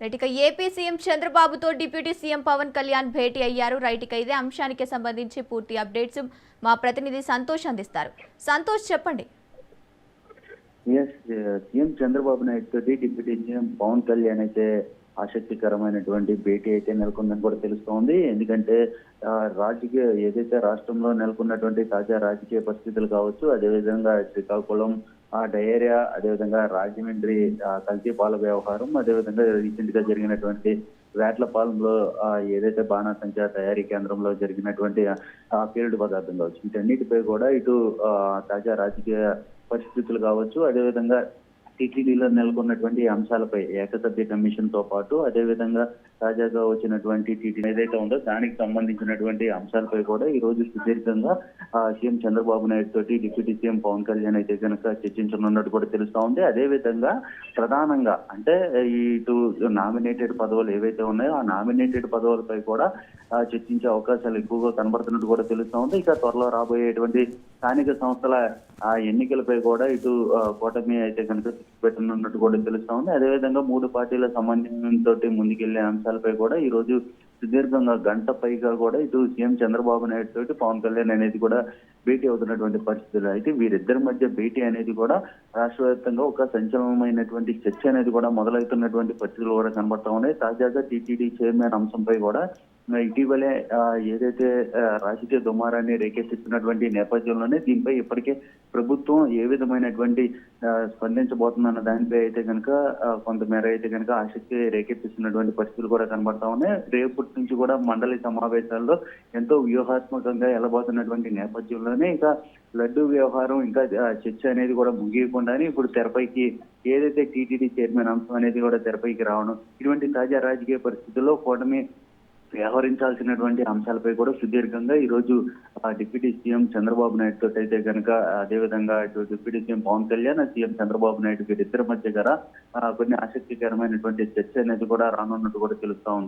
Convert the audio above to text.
Right ఇక AP CM చంద్రబాబుతో deputy CM Pawan Kalyan భేటీ అయ్యారు. రైట్ ఇక ఇదే అంశానికి సంబంధించి పూర్తి అప్డేట్స్ మా ప్రతినిధి సంతోష్ అందిస్తారు. సంతోష్ చెప్పండి. సీఎం చంద్రబాబు నాయుడు తోటి డిప్యూటీ సీఎం పవన్ కళ్యాణ్ అయితే ఆసక్తికరమైనటువంటి భేటీ అయితే నెలకొందని కూడా తెలుస్తోంది. ఎందుకంటే రాజకీయ ఏదైతే రాష్ట్రంలో నెలకొన్నటువంటి తాజా రాజకీయ పరిస్థితులు కావచ్చు, అదేవిధంగా శ్రీకాకుళం డయేరియా, అదేవిధంగా రాజమండ్రి కల్తీ పాల వ్యవహారం, అదేవిధంగా రీసెంట్ గా జరిగినటువంటి వేట్లపాలెంలో ఏదైతే బాణాసంచా తయారీ కేంద్రంలో జరిగినటువంటి పేలుడు పదార్థం కావచ్చు, వీటన్నిటిపై కూడా ఇటు తాజా రాజకీయ పరిస్థితులు కావచ్చు, అదేవిధంగా టీటీడీలో నెలకొన్నటువంటి అంశాలపై ఏకసభ్య కమిషన్ తో పాటు అదేవిధంగా తాజాగా వచ్చినటువంటి టీటీ ఏదైతే ఉందో దానికి సంబంధించినటువంటి అంశాలపై కూడా ఈ రోజు సుదీర్ఘంగా సీఎం చంద్రబాబు నాయుడు తోటి డిప్యూటీ సీఎం పవన్ కళ్యాణ్ అయితే కనుక చర్చించనున్నట్టు కూడా తెలుస్తా ఉంది. అదేవిధంగా ప్రధానంగా అంటే ఇటు నామినేటెడ్ పదవులు ఏవైతే ఉన్నాయో ఆ నామినేటెడ్ పదవులపై కూడా చర్చించే అవకాశాలు ఎక్కువగా కనబడుతున్నట్టు కూడా తెలుస్తా ఉంది. ఇక త్వరలో రాబోయేటువంటి స్థానిక సంస్థల ఎన్నికలపై కూడా ఇటు కూటమి అయితే కనుక పెట్టనున్నట్టు కూడా తెలుస్తా ఉంది. అదేవిధంగా మూడు పార్టీల సమన్వయంతో ముందుకెళ్లే అంశాలపై కూడా ఈ రోజు సుదీర్ఘంగా గంట పైగా కూడా ఇటు సీఎం చంద్రబాబు నాయుడు తోటి పవన్ కళ్యాణ్ అనేది కూడా భేటీ అవుతున్నటువంటి పరిస్థితులు. అయితే వీరిద్దరి మధ్య భేటీ అనేది కూడా రాష్ట్ర వ్యాప్తంగా ఒక సంచలనమైనటువంటి చర్చ అనేది కూడా మొదలవుతున్నటువంటి పరిస్థితులు కూడా కనబడతా ఉన్నాయి. తాజాగా టీటీడీ చైర్మన్ అంశంపై కూడా ఇటీవలే ఏదైతే రాజకీయ దుమారాన్ని రేకెత్తిస్తున్నటువంటి నేపథ్యంలోనే దీనిపై ఇప్పటికే ప్రభుత్వం ఏ విధమైనటువంటి స్పందించబోతుందన్న దానిపై అయితే కనుక కొంతమేర అయితే కనుక ఆసక్తి రేకెత్తిస్తున్నటువంటి పరిస్థితులు కూడా కనబడతా ఉన్నాయి. రేపటి నుంచి కూడా మండలి సమావేశాల్లో ఎంతో వ్యూహాత్మకంగా వెళ్ళబోతున్నటువంటి నేపథ్యంలోనే ఇక లడ్డూ వ్యవహారం ఇంకా చర్చ అనేది కూడా ముగియకుండానే ఇప్పుడు తెరపైకి ఏదైతే టీటీడీ చైర్మన్ అంశం అనేది కూడా తెరపైకి రావడం, ఇటువంటి తాజా రాజకీయ పరిస్థితుల్లో కూటమి వ్యవహరించాల్సినటువంటి అంశాలపై కూడా సుదీర్ఘంగా ఈ రోజు డిప్యూటీ సీఎం చంద్రబాబు నాయుడు తోటి అయితే కనుక అదేవిధంగా ఇటు deputy CM Pawan Kalyan, CM Chandrababu Naidu వీరిద్దరి మధ్య గారా కొన్ని ఆసక్తికరమైనటువంటి చర్చ అనేది కూడా రానున్నట్టు కూడా తెలుస్తా ఉంది.